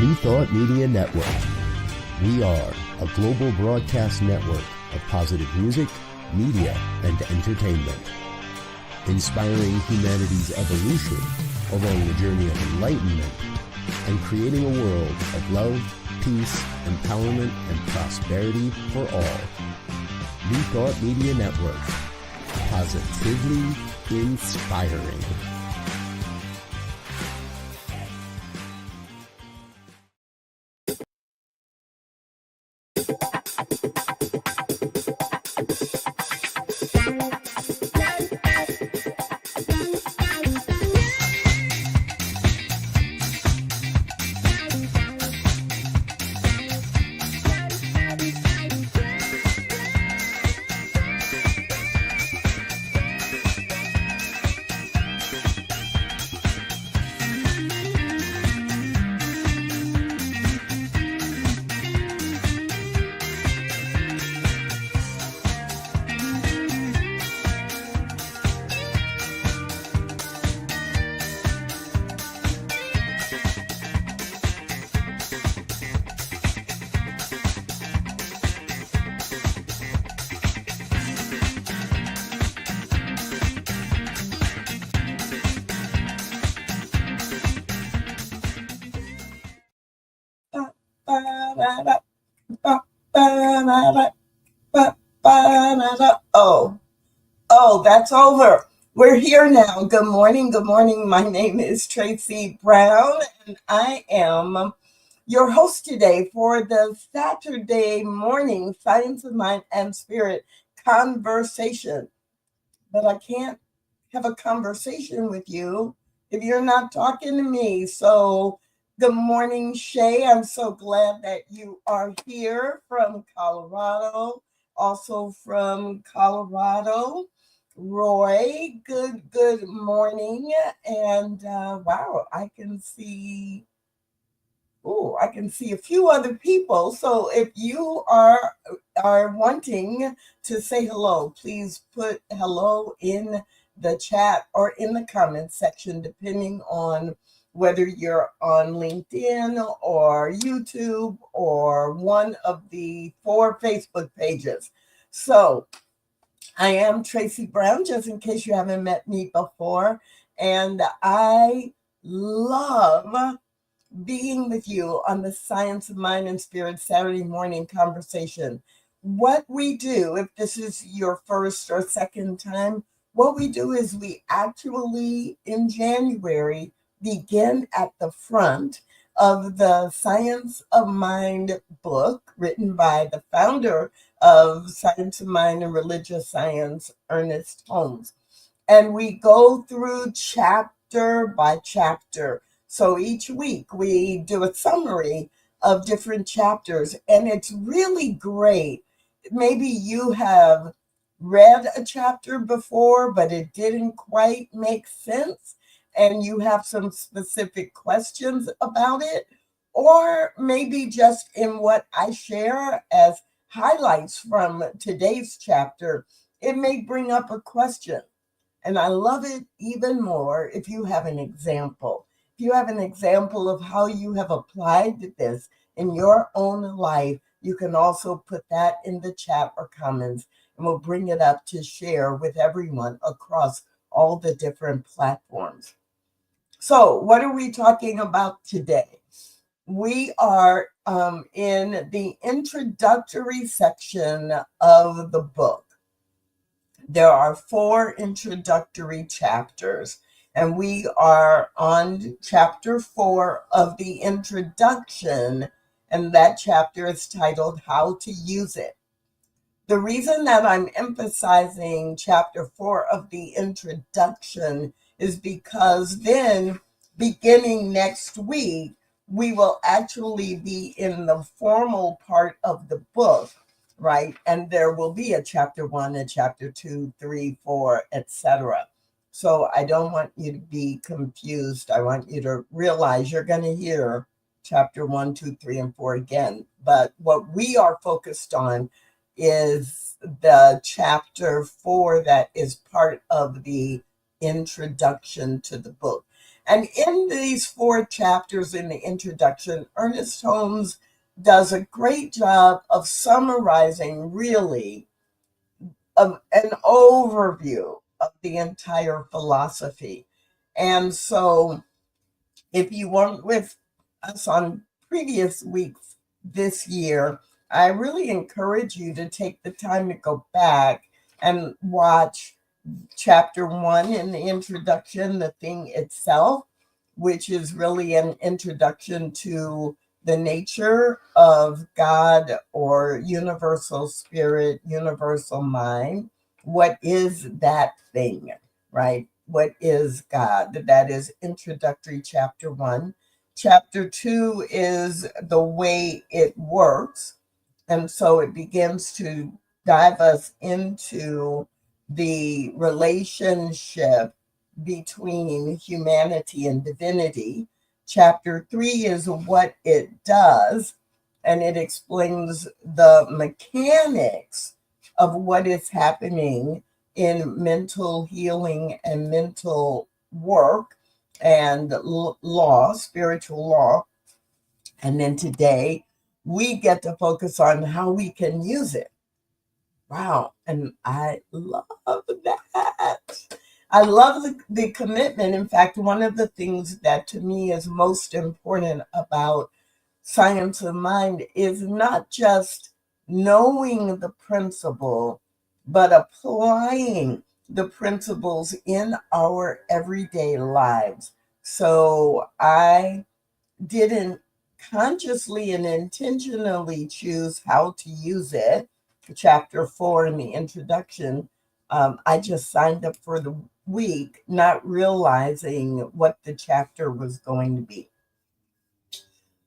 New Thought Media Network. We are a global broadcast network of positive music, media, and entertainment, inspiring humanity's evolution along the journey of enlightenment and creating a world of love, peace, empowerment, and prosperity for all. New Thought Media Network. Positively inspiring. Oh, that's over. We're here now. Good morning. Good morning. My name is Tracy Brown, and I am your host today for the Saturday morning Science of Mind and Spirit conversation. But I can't have a conversation with you if you're not talking to me. So good morning, Shay. I'm so glad that you are here from Colorado. Also from Colorado, Roy. Good morning. And wow, I can see a few other people. So if you are wanting to say hello, please put hello in the chat or in the comments section, depending on whether you're on LinkedIn or YouTube or one of the 4 Facebook pages. So I am Tracy Brown, just in case you haven't met me before, and I love being with you on the Science of Mind and Spirit Saturday morning conversation. What we do, if this is your first or second time, what we do is we actually, in January, begin at the front of the Science of Mind book written by the founder of Science of Mind and Religious Science, Ernest Holmes. And we go through chapter by chapter. So each week we do a summary of different chapters, and it's really great. Maybe you have read a chapter before, but it didn't quite make sense, and you have some specific questions about it, or maybe just in what I share as highlights from today's chapter, it may bring up a question. And I love it even more if you have an example. If you have an example of how you have applied this in your own life, you can also put that in the chat or comments, and we'll bring it up to share with everyone across all the different platforms. So what are we talking about today? We are in the introductory section of the book. There are 4 introductory chapters, and we are on chapter 4 of the introduction, and that chapter is titled How to Use It. The reason that I'm emphasizing chapter 4 of the introduction is because then, beginning next week, we will actually be in the formal part of the book, right? And there will be a chapter 1, a chapter 2, 3, 4, etc. So I don't want you to be confused. I want you to realize you're going to hear chapter 1, 2, 3, and 4 again. But what we are focused on is the chapter 4 that is part of the introduction to the book. And in these 4 chapters in the introduction, Ernest Holmes does a great job of summarizing really an overview of the entire philosophy. And so if you weren't with us on previous weeks this year, I really encourage you to take the time to go back and watch chapter 1 in the introduction, the thing itself, which is really an introduction to the nature of God or universal spirit, universal mind. What is that thing, right? What is God? That is introductory chapter 1. Chapter 2 is the way it works. And so it begins to dive us into the relationship between humanity and divinity. Chapter 3 is what it does, and it explains the mechanics of what is happening in mental healing and mental work and law, spiritual law. And then today, we get to focus on how we can use it. Wow. And I love that. I love the commitment. In fact, one of the things that to me is most important about science of mind is not just knowing the principle, but applying the principles in our everyday lives. So I didn't consciously and intentionally choose how to use it. Chapter 4 in the introduction, I just signed up for the week, not realizing what the chapter was going to be.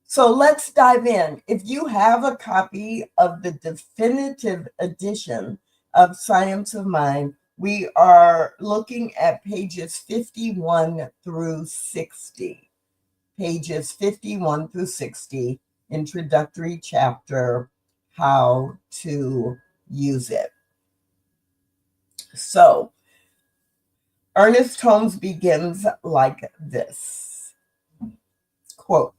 So let's dive in. If you have a copy of the definitive edition of Science of Mind, we are looking at pages 51 through 60. Pages 51 through 60, introductory chapter, how to use it. So, Ernest Holmes begins like this, quote,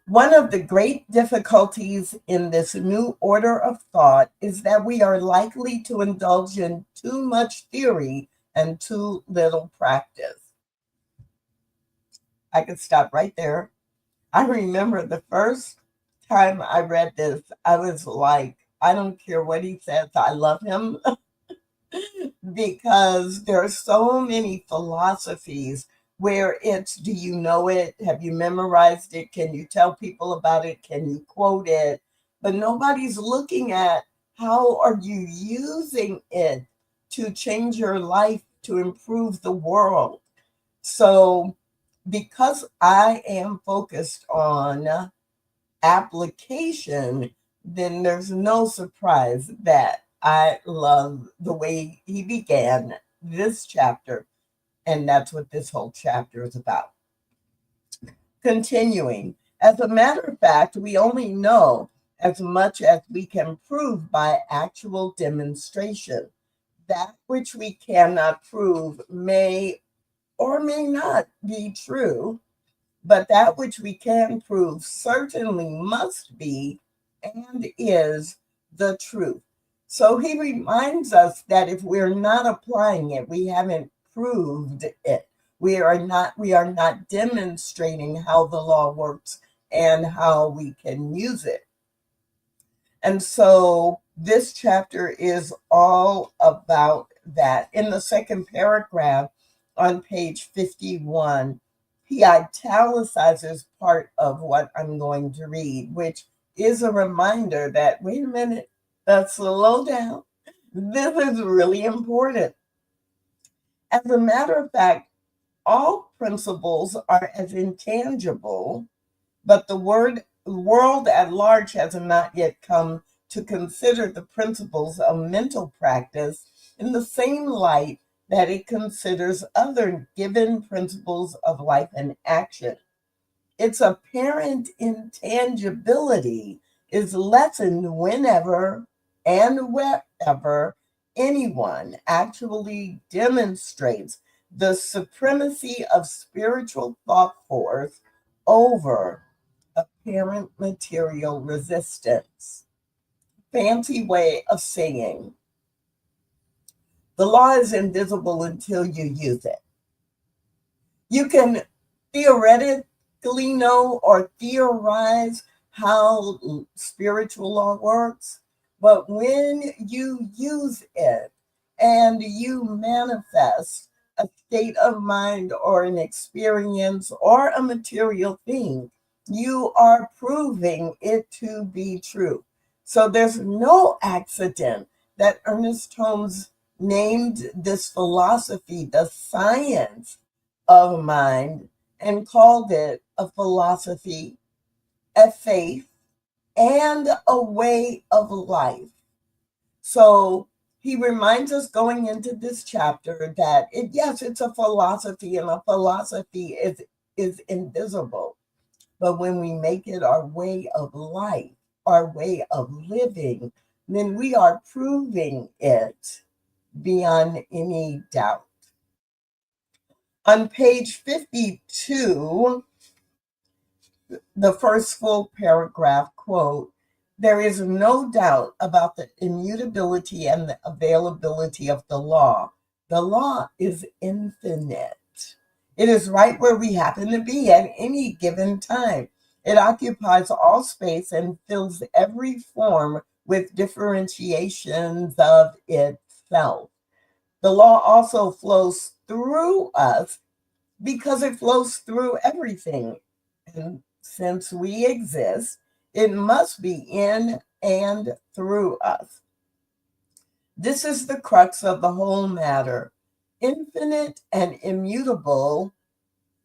"One of the great difficulties in this new order of thought is that we are likely to indulge in too much theory and too little practice." I could stop right there. I remember the first time I read this, I was like, I don't care what he says, I love him because there are so many philosophies where it's, do you know it? Have you memorized it? Can you tell people about it? Can you quote it? But nobody's looking at how are you using it to change your life, to improve the world. So because I am focused on application, then there's no surprise that I love the way he began this chapter. And that's what this whole chapter is about. Continuing, as a matter of fact, we only know as much as we can prove by actual demonstration. That which we cannot prove may or may not be true, but that which we can prove certainly must be and is the truth. So he reminds us that if we're not applying it, we haven't proved it. We are not demonstrating how the law works and how we can use it. And so this chapter is all about that. In the second paragraph on page 51, he italicizes part of what I'm going to read, which is a reminder that, wait a minute, slow down. This is really important. As a matter of fact, all principles are as intangible, but the world at large has not yet come to consider the principles of mental practice in the same light that it considers other given principles of life and action. Its apparent intangibility is lessened whenever and wherever anyone actually demonstrates the supremacy of spiritual thought force over apparent material resistance. Fancy way of saying the law is invisible until you use it. You can theoretically know or theorize how spiritual law works, but when you use it and you manifest a state of mind or an experience or a material thing, you are proving it to be true. So there's no accident that Ernest Holmes named this philosophy the science of mind and called it a philosophy, a faith, and a way of life. So he reminds us going into this chapter that yes, it's a philosophy, and a philosophy is invisible. But when we make it our way of life, our way of living, then we are proving it beyond any doubt. On page 52, the first full paragraph quote, there is no doubt about the immutability and the availability of the law. The law is infinite. It is right where we happen to be at any given time. It occupies all space and fills every form with differentiations of itself. The law also flows through us because it flows through everything. And since we exist, it must be in and through us. This is the crux of the whole matter. Infinite and immutable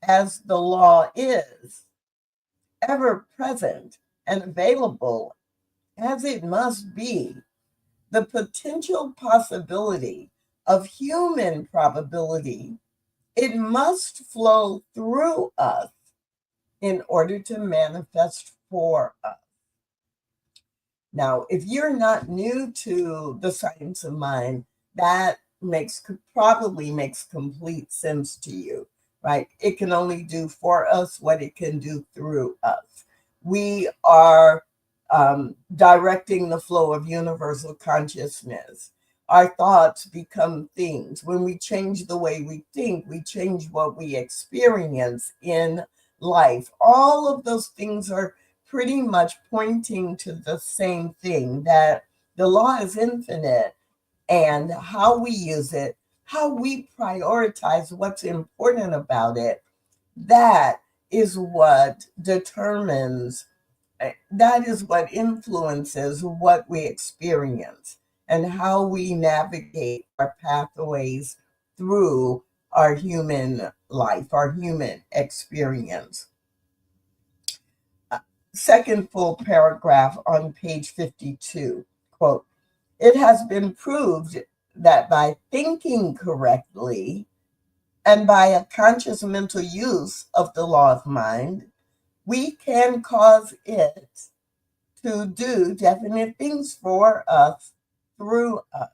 as the law is, ever present and available as it must be, the potential possibility of human probability, it must flow through us in order to manifest for us. Now, if you're not new to the science of mind, that probably makes complete sense to you, right? It can only do for us what it can do through us. We are directing the flow of universal consciousness. Our thoughts become things. When we change the way we think, we change what we experience in life. All of those things are pretty much pointing to the same thing, that the law is infinite, and how we use it, how we prioritize what's important about it, that is what determines, that is what influences what we experience and how we navigate our pathways through our human life, our human experience. Second full paragraph on page 52, quote, it has been proved that by thinking correctly and by a conscious mental use of the law of mind, we can cause it to do definite things for us through us.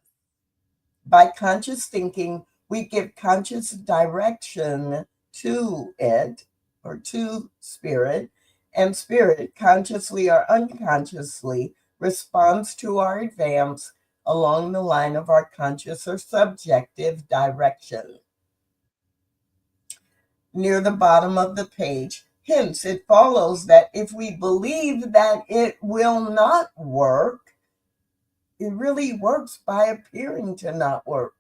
By conscious thinking, we give conscious direction to it or to spirit, and spirit, consciously or unconsciously, responds to our advance along the line of our conscious or subjective direction. Near the bottom of the page, hence it follows that if we believe that it will not work, it really works by appearing to not work.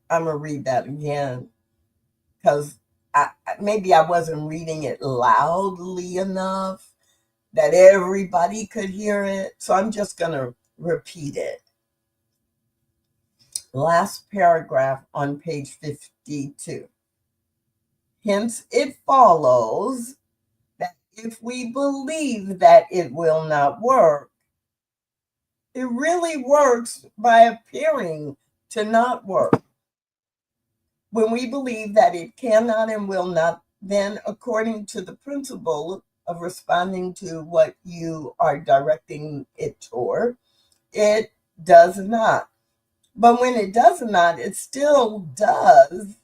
I'm going to read that again because maybe I wasn't reading it loudly enough that everybody could hear it. So I'm just going to repeat it. Last paragraph on page 52. Hence, it follows that if we believe that it will not work, it really works by appearing to not work. When we believe that it cannot and will not, then according to the principle of responding to what you are directing it toward, it does not. But when it does not, it still does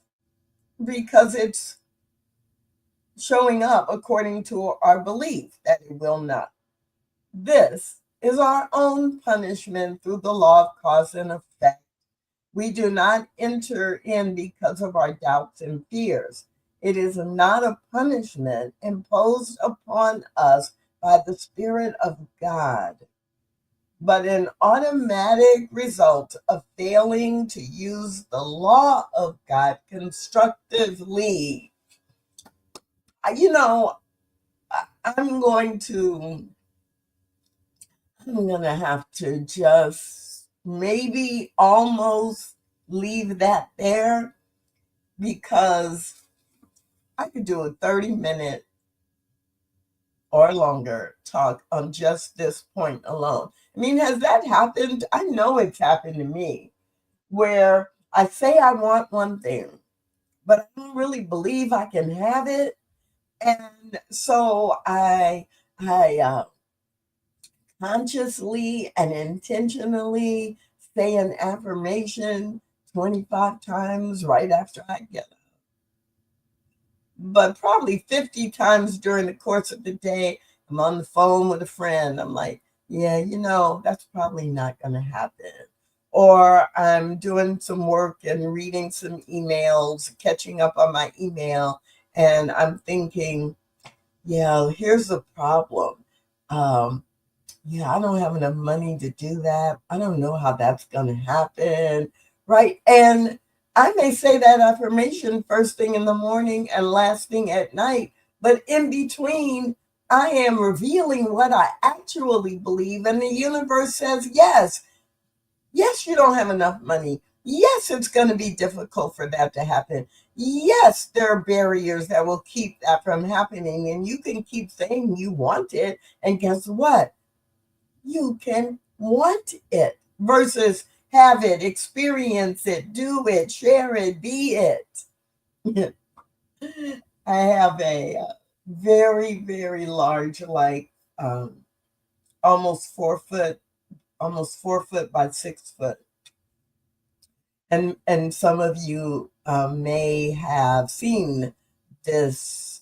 because it's showing up according to our belief that it will not. This is our own punishment through the law of cause and effect. We do not enter in because of our doubts and fears. It is not a punishment imposed upon us by the Spirit of God, but an automatic result of failing to use the law of God constructively. You know, I'm going to have to just maybe almost leave that there because I could do a 30-minute or longer talk on just this point alone. I mean, has that happened? I know it's happened to me where I say I want one thing, but I don't really believe I can have it. And so I consciously and intentionally say an affirmation 25 times right after I get up. But probably 50 times during the course of the day, I'm on the phone with a friend. I'm like, yeah, that's probably not going to happen. Or I'm doing some work and reading some emails, catching up on my email, and I'm thinking, yeah, here's the problem. Yeah, I don't have enough money to do that. I don't know how that's going to happen. Right. And I may say that affirmation first thing in the morning and last thing at night. But in between, I am revealing what I actually believe. And the universe says, yes, you don't have enough money. Yes, it's going to be difficult for that to happen. Yes, there are barriers that will keep that from happening. And you can keep saying you want it. And guess what? You can want it versus have it, experience it, do it, share it, be it. I have a very, very large, like almost 4 foot, almost 4 foot by 6 foot. And some of you may have seen this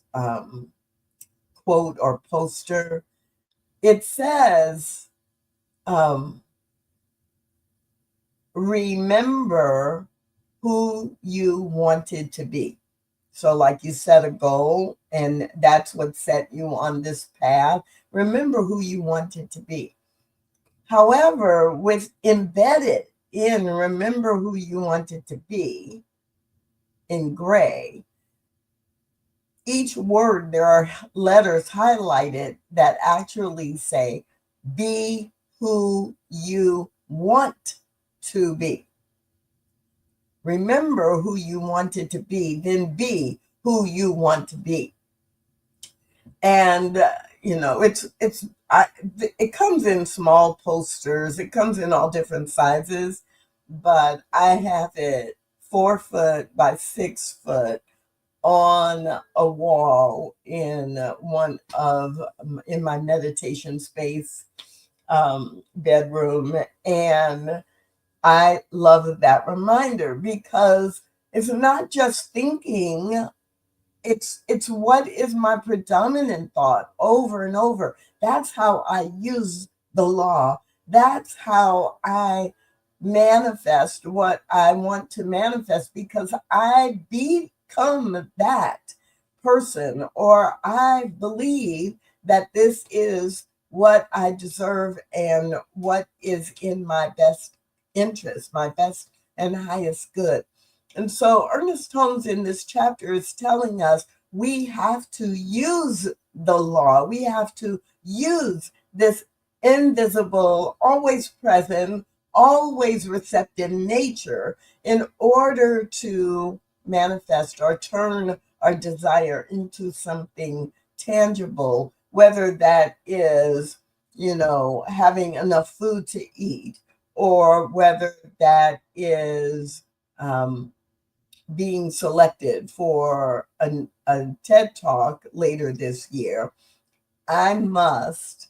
quote or poster. It says, remember who you wanted to be. So, like, you set a goal, and that's what set you on this path. Remember who you wanted to be. However, with embedded in remember who you wanted to be in gray, each word, there are letters highlighted that actually say, be who you want to be. Remember who you wanted to be, then be who you want to be. And it comes in small posters. It comes in all different sizes, but I have it 4 foot by 6 foot on a wall in in my meditation space bedroom. And I love that reminder because it's not just thinking, it's what is my predominant thought over and over. That's how I use the law. That's how I manifest what I want to manifest because I become that person, or I believe that this is what I deserve and what is in my best interest, my best and highest good. And so Ernest Holmes in this chapter is telling us we have to use the law. We have to use this invisible, always present, always receptive nature in order to manifest or turn our desire into something tangible, whether that is, having enough food to eat, or whether that is being selected for a TED Talk later this year. I must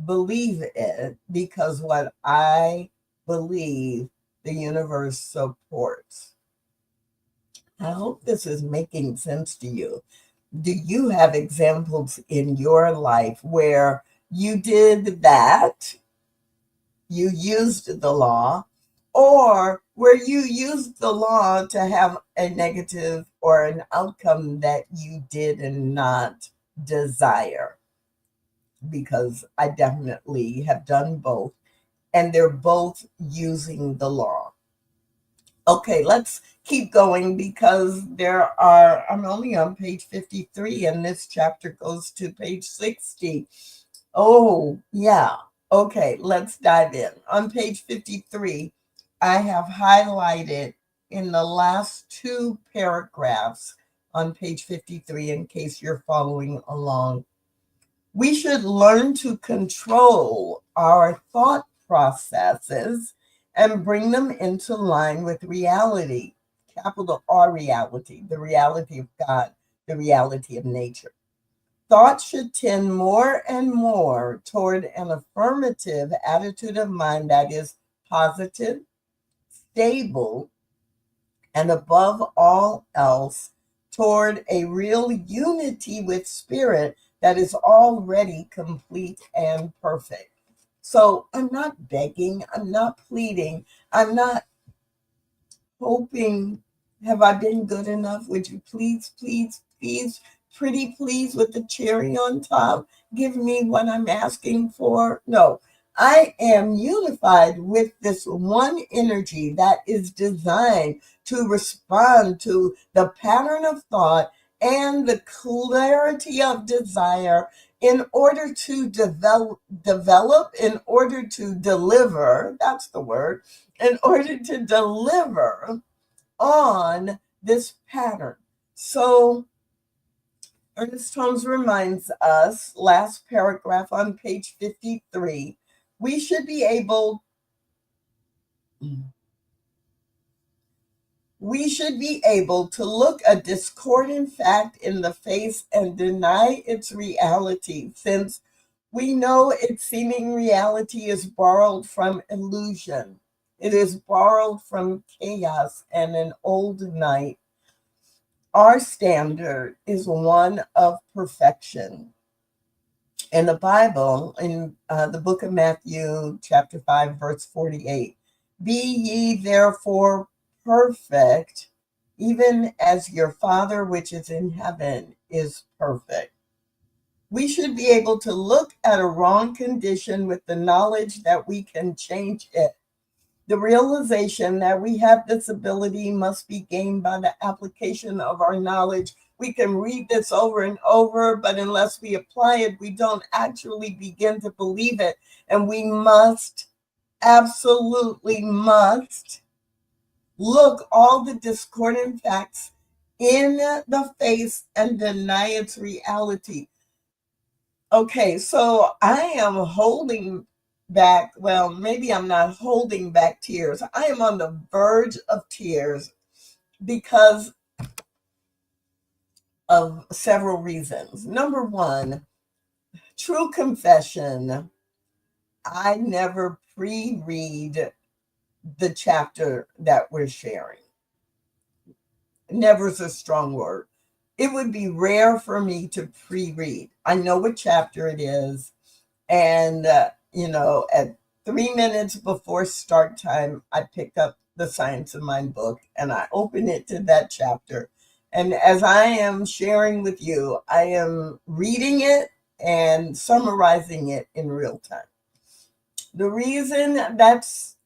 believe it because what I believe, the universe supports. I hope this is making sense to you. Do you have examples in your life where you did that, you used the law, or where you used the law to have a negative or an outcome that you did not desire? Because I definitely have done both, and they're both using the law. Okay, let's keep going because I'm only on page 53 and this chapter goes to page 60. Oh, yeah. Okay, let's dive in. On page 53, I have highlighted in the last two paragraphs on page 53 in case you're following along. We should learn to control our thought processes and bring them into line with reality, capital R reality, the reality of God, the reality of nature. Thought should tend more and more toward an affirmative attitude of mind that is positive, stable, and above all else, toward a real unity with spirit that is already complete and perfect. So I'm not begging, I'm not pleading, I'm not hoping, have I been good enough? Would you please, please, please, pretty please with the cherry on top, give me what I'm asking for? No, I am unified with this one energy that is designed to respond to the pattern of thought and the clarity of desire in order to develop, in order to deliver, that's the word, in order to deliver on this pattern. So Ernest Holmes reminds us, last paragraph on page 53, we should be able to look a discordant fact in the face and deny its reality, since we know its seeming reality is borrowed from illusion. It is borrowed from chaos and an old night. Our standard is one of perfection. In the Bible, in the book of Matthew, chapter 5, verse 48, be ye therefore perfect, even as your Father which is in heaven is perfect. We should be able to look at a wrong condition with the knowledge that we can change it. The realization that we have this ability must be gained by the application of our knowledge. We can read this over and over, but unless we apply it, we don't actually begin to believe it. And we must, absolutely must, look all the discordant facts in the face and deny its reality. Okay, so I am holding back. Well, maybe I'm not holding back tears. I am on the verge of tears because of several reasons. Number one, true confession, I never pre-read the chapter that we're sharing. Never is a strong word. It would be rare for me to pre-read. I know what chapter it is. And, at 3 minutes before start time, I pick up the Science of Mind book and I open it to that chapter. And as I am sharing with you, I am reading it and summarizing it in real time. The reason that's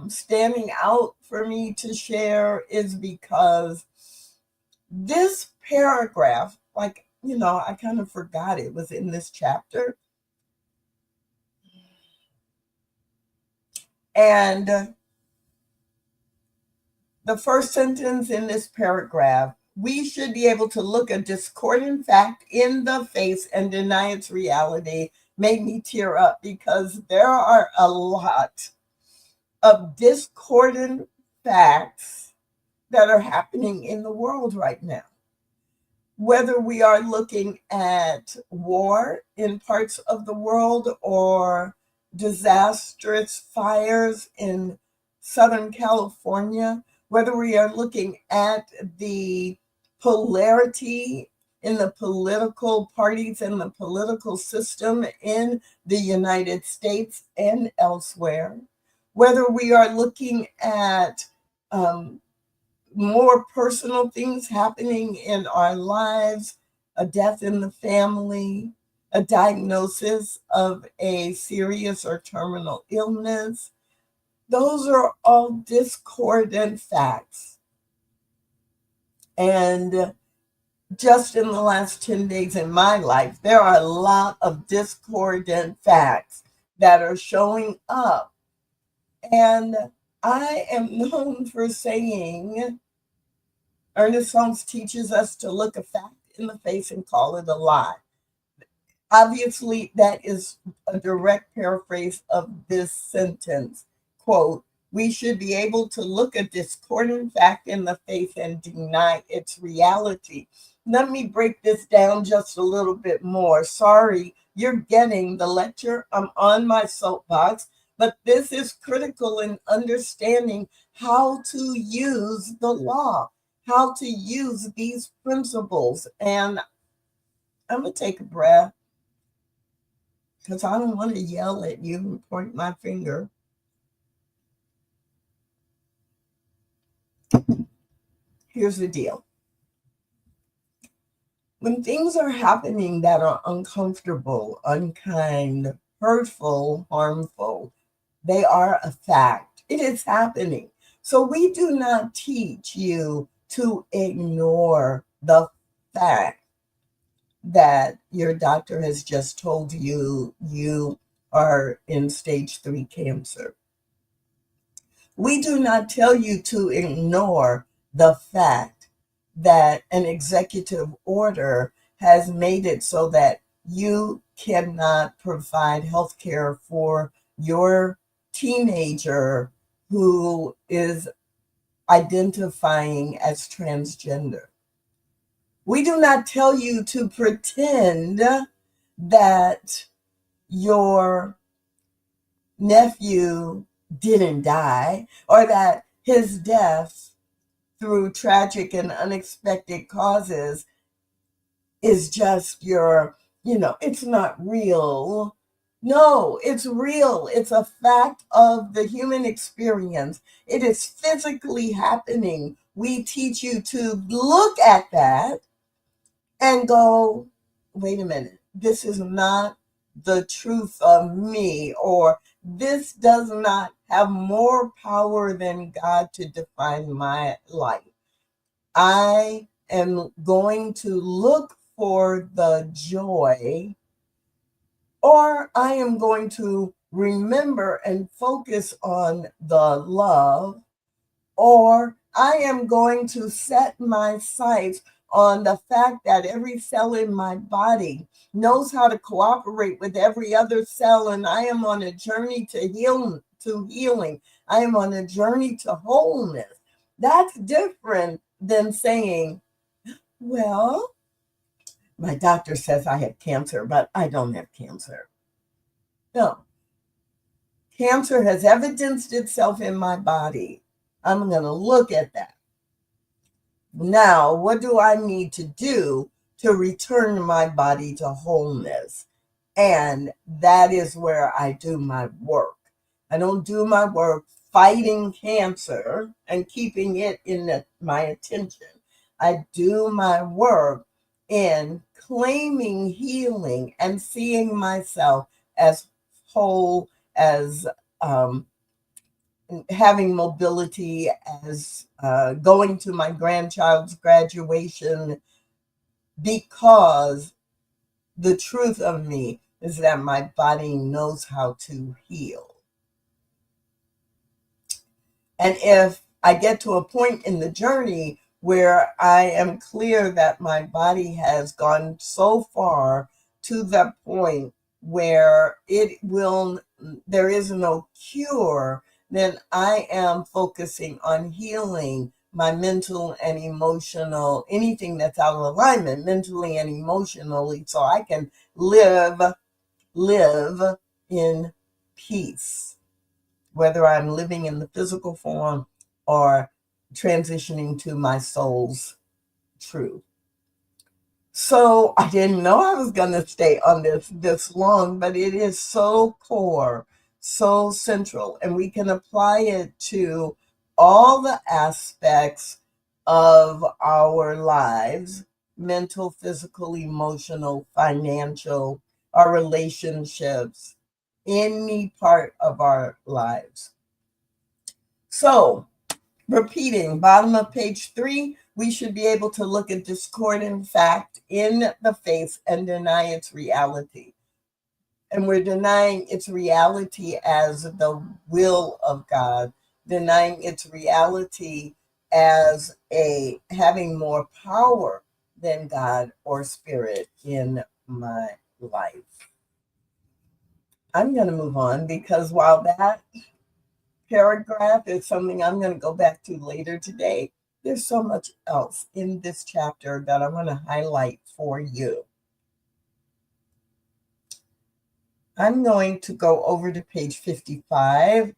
standing out for me to share is because this paragraph, I kind of forgot it was in this chapter. And the first sentence in this paragraph, we should be able to look a discordant fact in the face and deny its reality, made me tear up because there are a lot of discordant facts that are happening in the world right now. Whether we are looking at war in parts of the world or disastrous fires in Southern California, whether we are looking at the polarity in the political parties and the political system in the United States and elsewhere, whether we are looking at more personal things happening in our lives, a death in the family, a diagnosis of a serious or terminal illness. Those are all discordant facts. And just in the last 10 days in my life, there are a lot of discordant facts that are showing up. And I am known for saying, Ernest Holmes teaches us to look a fact in the face and call it a lie. Obviously, that is a direct paraphrase of this sentence. Quote, we should be able to look a discordant fact in the face and deny its reality. Let me break this down just a little bit more. Sorry, you're getting the lecture. I'm on my soapbox, but this is critical in understanding how to use the law, how to use these principles. And I'm going to take a breath because I don't want to yell at you and point my finger. Here's the deal. When things are happening that are uncomfortable, unkind, hurtful, harmful, they are a fact. It is happening. So we do not teach you to ignore the fact that your doctor has just told you you are in stage 3 cancer. We do not tell you to ignore the fact that an executive order has made it so that you cannot provide health care for your teenager who is identifying as transgender. We do not tell you to pretend that your nephew didn't die or that his death through tragic and unexpected causes is just it's not real. No, it's real. It's a fact of the human experience. It is physically happening. We teach you to look at that and go, wait a minute, this is not the truth of me, or this does not have more power than God to define my life. I am going to look for the joy, or I am going to remember and focus on the love, or I am going to set my sights on the fact that every cell in my body knows how to cooperate with every other cell, and I am on a journey to healing. I am on a journey to wholeness. That's different than saying, well, my doctor says I have cancer, but I don't have cancer. No. Cancer has evidenced itself in my body. I'm going to look at that. Now, what do I need to do to return my body to wholeness? And that is where I do my work. I don't do my work fighting cancer and keeping it in my attention. I do my work in claiming healing and seeing myself as whole, as having mobility, as going to my grandchild's graduation, because the truth of me is that my body knows how to heal. And if I get to a point in the journey where I am clear that my body has gone so far to the point where there is no cure, then I am focusing on healing my mental and emotional, anything that's out of alignment mentally and emotionally, so I can live in peace. whether I'm living in the physical form or transitioning to my soul's truth. So I didn't know I was going to stay on this long, but it is so core, so central, and we can apply it to all the aspects of our lives: mental, physical, emotional, financial, our relationships, any part of our lives. So, repeating, bottom of page 3, we should be able to look at discordant fact in the face and deny its reality. And we're denying its reality as the will of God, denying its reality as a having more power than God or spirit in my life. I'm going to move on because while that paragraph is something I'm going to go back to later today, there's so much else in this chapter that I want to highlight for you. I'm going to go over to page 55.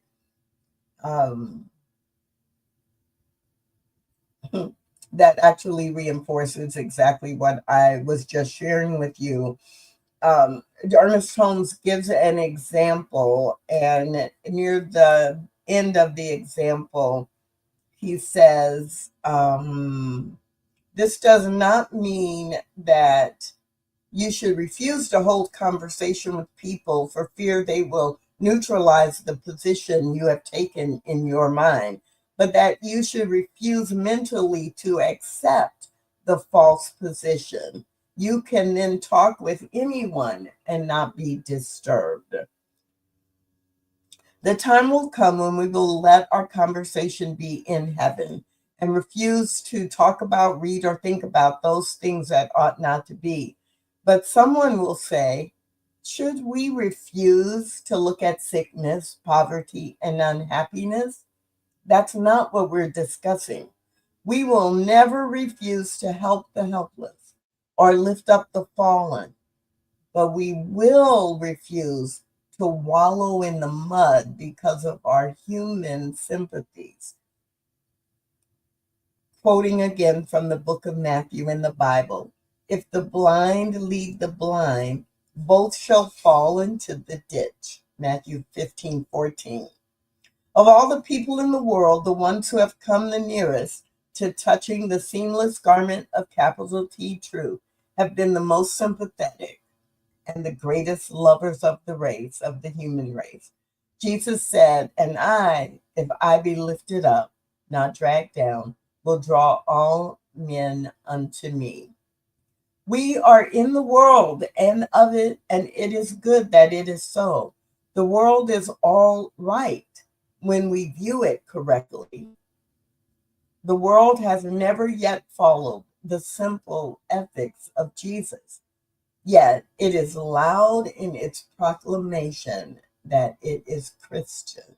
That actually reinforces exactly what I was just sharing with you. Ernest Holmes gives an example, and near the end of the example, he says, this does not mean that you should refuse to hold conversation with people for fear they will neutralize the position you have taken in your mind, but that you should refuse mentally to accept the false position. You can then talk with anyone and not be disturbed. The time will come when we will let our conversation be in heaven and refuse to talk about, read, or think about those things that ought not to be. But someone will say, should we refuse to look at sickness, poverty, and unhappiness? That's not what we're discussing. We will never refuse to help the helpless or lift up the fallen, but we will refuse to wallow in the mud because of our human sympathies. Quoting again from the book of Matthew in the Bible, if the blind lead the blind, both shall fall into the ditch. Matthew 15:14. Of all the people in the world, the ones who have come the nearest to touching the seamless garment of capital T truth have been the most sympathetic and the greatest lovers of the race, of the human race. Jesus said, and I, if I be lifted up, not dragged down, will draw all men unto me. We are in the world and of it, and it is good that it is so. The world is all right when we view it correctly. The world has never yet followed the simple ethics of Jesus. Yet it is loud in its proclamation that it is Christian.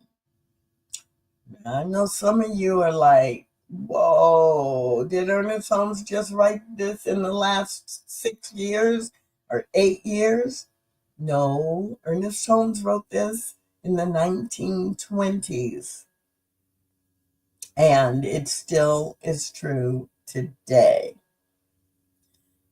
I know some of you are like, whoa, did Ernest Holmes just write this in the last 6 years or 8 years? No, Ernest Holmes wrote this in the 1920s, and it still is true today.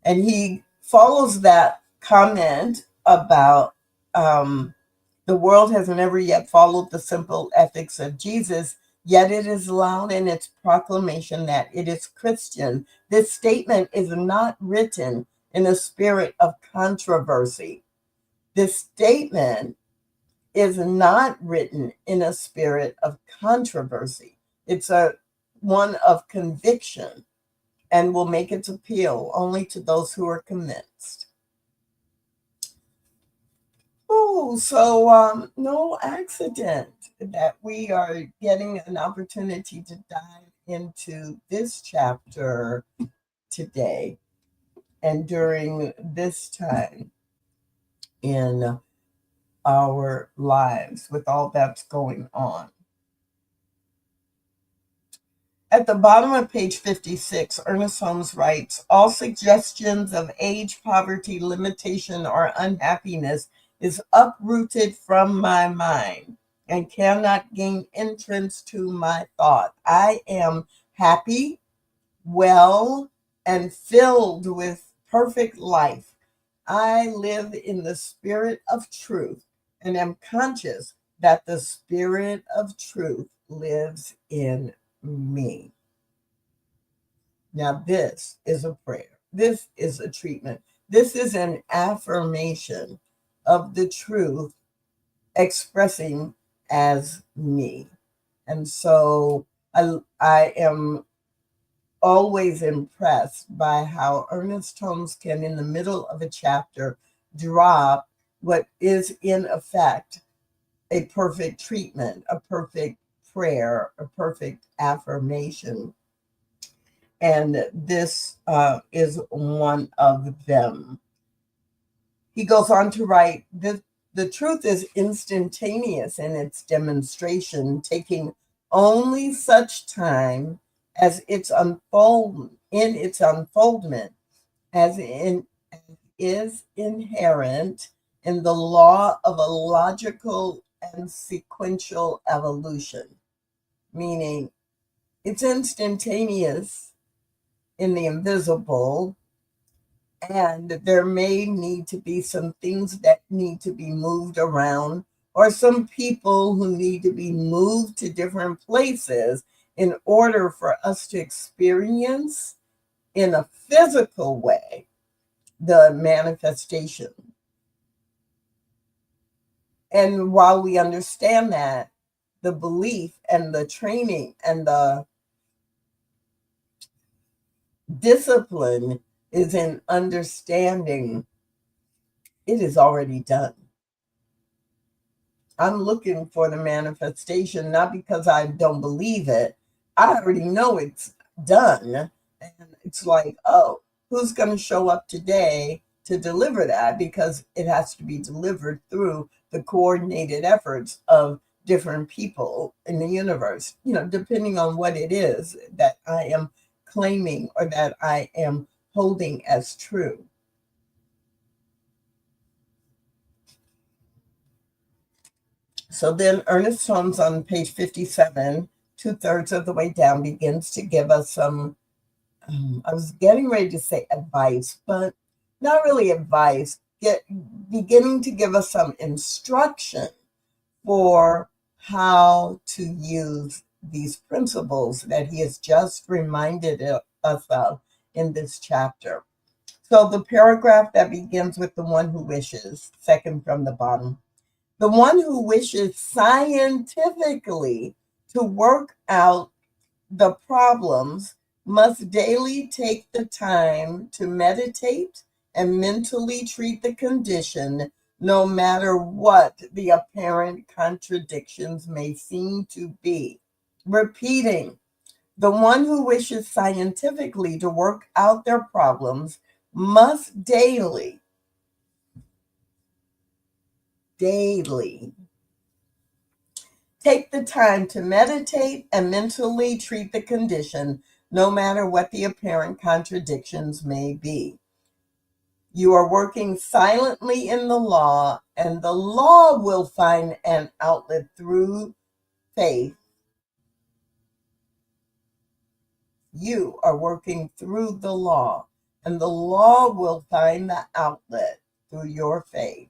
And he follows that comment about the world has never yet followed the simple ethics of Jesus, yet it is loud in its proclamation that it is Christian. This statement is not written in a spirit of controversy. This statement is not written in a spirit of controversy. It's a one of conviction, and will make its appeal only to those who are convinced. Oh, so no accident that we are getting an opportunity to dive into this chapter today and during this time in our lives with all that's going on. At the bottom of page 56, Ernest Holmes writes, all suggestions of age, poverty, limitation, or unhappiness is uprooted from my mind. and cannot gain entrance to my thought. I am happy, well, and filled with perfect life. I live in the spirit of truth and am conscious that the spirit of truth lives in me. Now, this is a prayer. This is a treatment. This is an affirmation of the truth expressing as me. And so I am always impressed by how Ernest Holmes can, in the middle of a chapter, drop what is in effect a perfect treatment, a perfect prayer, a perfect affirmation. And this is one of them. He goes on to write, the truth is instantaneous in its demonstration, taking only such time as its unfoldment as is inherent in the law of a logical and sequential evolution, meaning it's instantaneous in the invisible, and there may need to be some things that need to be moved around, or some people who need to be moved to different places in order for us to experience in a physical way the manifestation. And while we understand that, the belief and the training and the discipline is in understanding it is already done. I'm looking for the manifestation, not because I don't believe it. I already know it's done. And it's like, oh, who's going to show up today to deliver that? Because it has to be delivered through the coordinated efforts of different people in the universe, depending on what it is that I am claiming or that I am holding as true. So then Ernest Holmes on page 57, 2/3 of the way down, begins to give us some, I was getting ready to say advice, but not really advice, beginning to give us some instruction for how to use these principles that he has just reminded us of in this chapter. So the paragraph that begins with the one who wishes, second from the bottom. The one who wishes scientifically to work out the problems must daily take the time to meditate and mentally treat the condition, no matter what the apparent contradictions may seem to be. Repeating, the one who wishes scientifically to work out their problems must daily take the time to meditate and mentally treat the condition, no matter what the apparent contradictions may be. You are working silently in the law, and the law will find an outlet through faith. You are working through the law, and the law will find the outlet through your faith.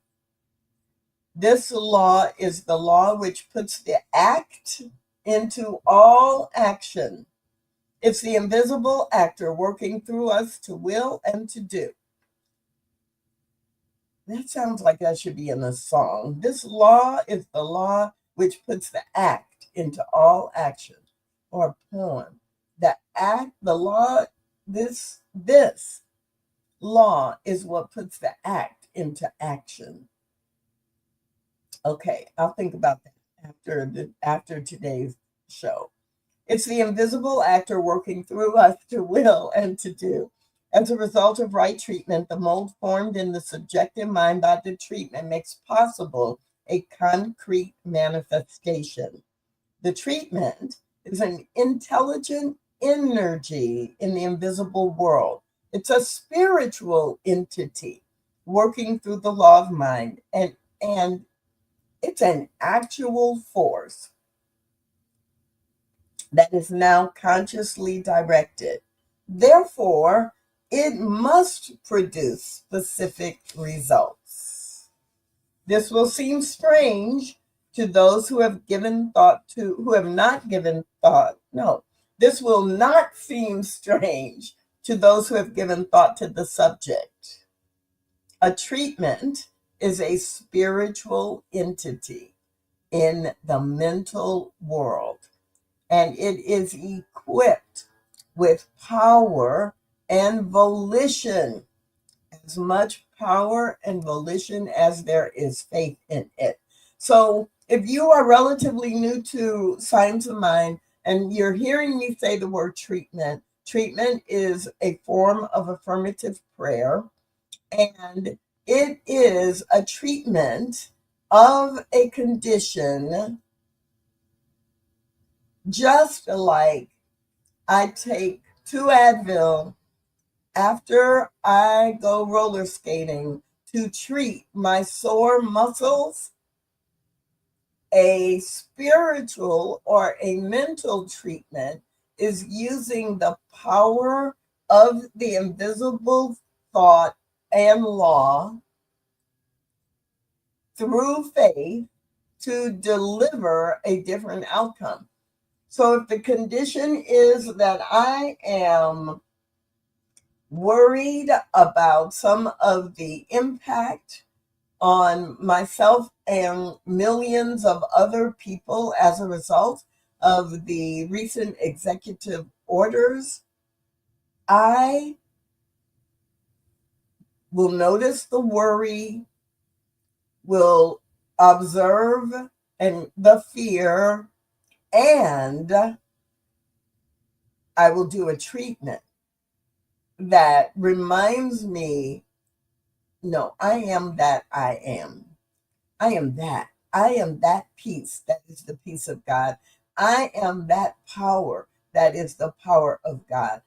This law is the law which puts the act into all action. It's the invisible actor working through us to will and to do. That sounds like that should be in a song. This law is the law which puts the act into all action, or a poem. The law, this law is what puts the act into action. Okay, I'll think about that after today's show. It's the invisible actor working through us to will and to do. As a result of right treatment, the mold formed in the subjective mind by the treatment makes possible a concrete manifestation. The treatment is an intelligent energy in the invisible world. It's a spiritual entity working through the law of mind and It's an actual force that is now consciously directed. Therefore, it must produce specific results. This will seem strange to those who have not given thought. No, this will not seem strange to those who have given thought to the subject. A treatment is a spiritual entity in the mental world, and it is equipped with power and volition, as much power and volition as there is faith in it. So if you are relatively new to science of mind and you're hearing me say the word treatment, treatment is a form of affirmative prayer, and it is a treatment of a condition, just like I take 2 Advil after I go roller skating to treat my sore muscles. A spiritual or a mental treatment is using the power of the invisible thought and law through faith to deliver a different outcome. So if the condition is that I am worried about some of the impact on myself and millions of other people as a result of the recent executive orders, I will notice the worry, will observe and the fear, and I will do a treatment that reminds me, no, I am that I am. I am that. I am that peace that is the peace of God. I am that power that is the power of God.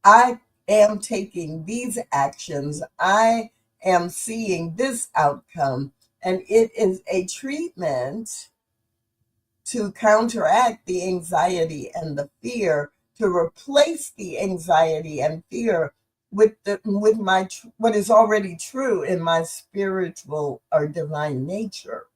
I am taking these actions. I am seeing this outcome. And it is a treatment to counteract the anxiety and the fear, to replace the anxiety and fear with my what is already true in my spiritual or divine nature.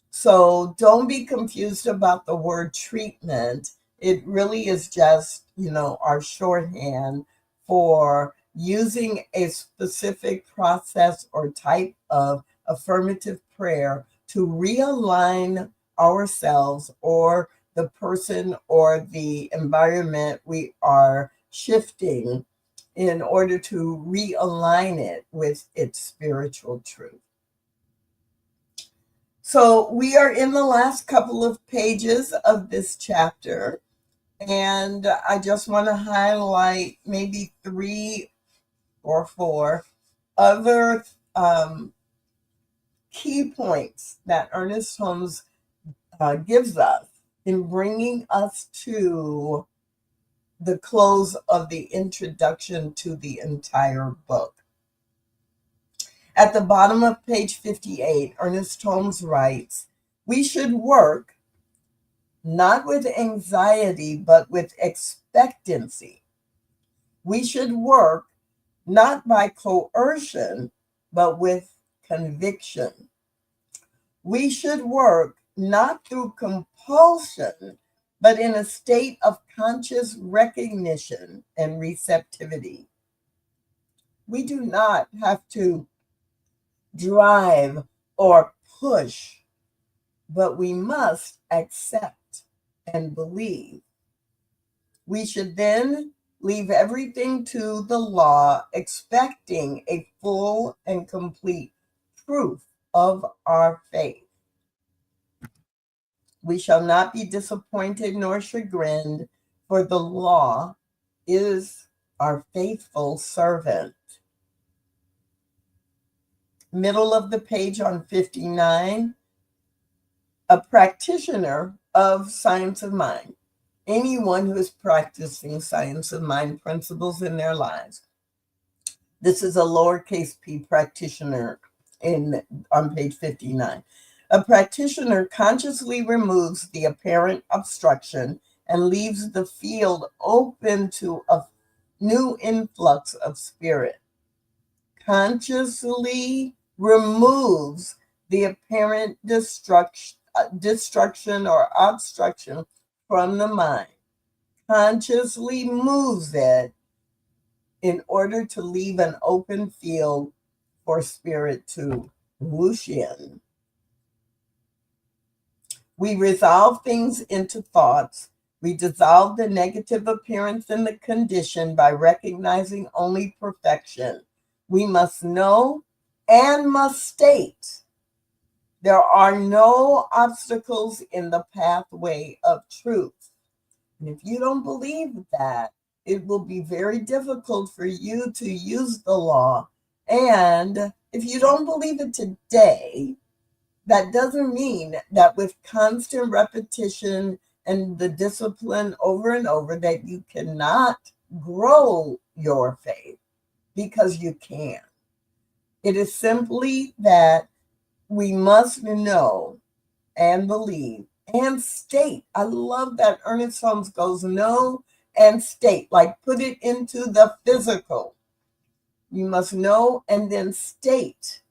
So don't be confused about the word treatment. It really is just, our shorthand for using a specific process or type of affirmative prayer to realign ourselves or the person or the environment we are shifting in order to realign it with its spiritual truth. So we are in the last couple of pages of this chapter, and I just want to highlight maybe 3 or 4 other key points that Ernest Holmes gives us in bringing us to the close of the introduction to the entire book. At the bottom of page 58, Ernest Holmes writes, "We should work not with anxiety, but with expectancy. We should work not by coercion, but with conviction. We should work not through compulsion, but in a state of conscious recognition and receptivity. We do not have to drive or push, but we must accept and believe. We should then leave everything to the law, expecting a full and complete proof of our faith. We shall not be disappointed nor chagrined, for the law is our faithful servant." Middle of the page on 59, a practitioner of science of mind, anyone who is practicing science of mind principles in their lives. This is a lowercase p practitioner on page 59. A practitioner consciously removes the apparent obstruction and leaves the field open to a new influx of spirit. Consciously removes the apparent destruction or obstruction from the mind. Consciously moves it in order to leave an open field for spirit to whoosh in. We resolve things into thoughts. We dissolve the negative appearance in the condition by recognizing only perfection. We must know and must state there are no obstacles in the pathway of truth. And if you don't believe that, it will be very difficult for you to use the law. And if you don't believe it today, that doesn't mean that with constant repetition and the discipline over and over that you cannot grow your faith, because you can. It is simply that we must know and believe and state. I love that Ernest Holmes goes know and state, like put it into the physical. You must know and then state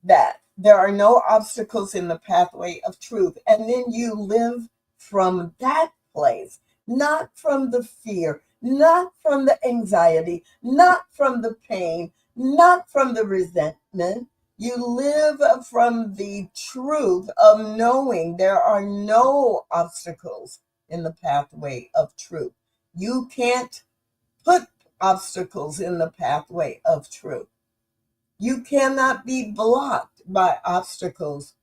that there are no obstacles in the pathway of truth. And then you live from that place, not from the fear, not from the anxiety, not from the pain, not from the resentment. You live from the truth of knowing there are no obstacles in the pathway of truth. You can't put obstacles in the pathway of truth. You cannot be blocked by obstacles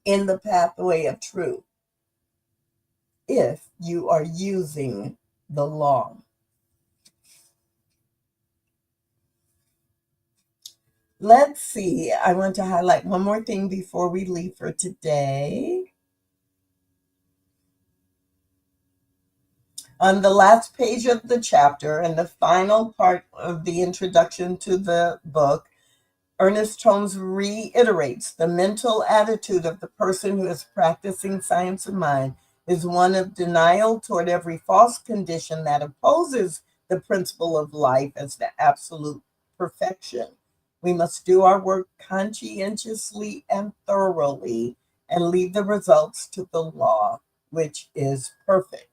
in the pathway of truth if you are using the law. Let's see. I want to highlight one more thing before we leave for today. On the last page of the chapter and the final part of the introduction to the book, Ernest Holmes reiterates the mental attitude of the person who is practicing science of mind is one of denial toward every false condition that opposes the principle of life as the absolute perfection. We must do our work conscientiously and thoroughly and leave the results to the law, which is perfect.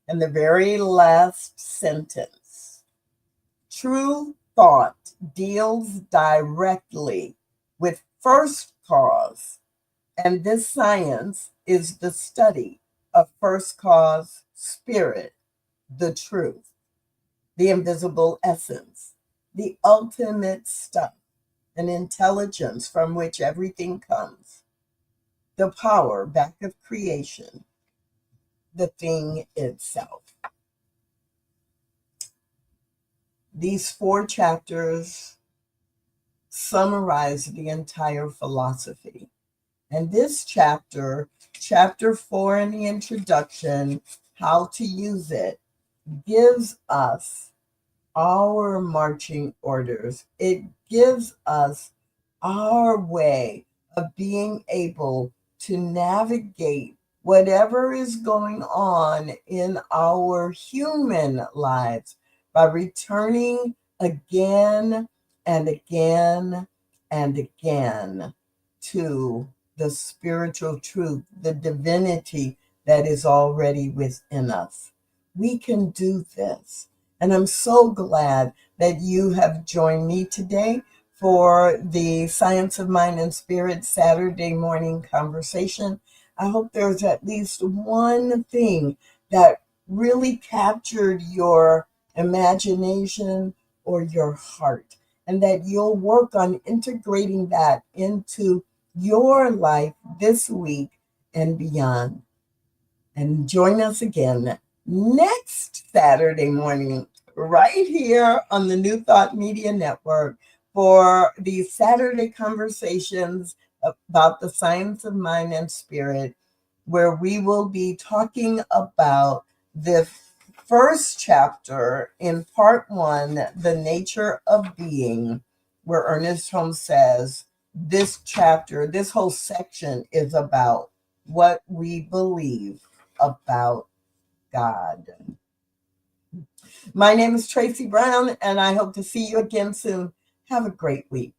And the very last sentence, true thought deals directly with first cause, and this science is the study of first cause spirit, the truth, the invisible essence, the ultimate stuff, an intelligence from which everything comes, the power back of creation, the thing itself. These 4 chapters summarize the entire philosophy. And this chapter, chapter 4 in the introduction, how to use it, gives us our marching orders. It gives us our way of being able to navigate whatever is going on in our human lives by returning again and again and again to the spiritual truth, the divinity that is already within us. We can do this. And I'm so glad that you have joined me today for the Science of Mind and Spirit Saturday morning conversation. I hope there's at least one thing that really captured your imagination or your heart, and that you'll work on integrating that into your life this week and beyond. And join us again next Saturday morning, right here on the New Thought Media Network, for these Saturday conversations about the science of mind and spirit, where we will be talking about the first chapter in part 1, The Nature of Being, where Ernest Holmes says, this chapter, this whole section is about what we believe about God. My name is Tracy Brown, and I hope to see you again soon. Have a great week.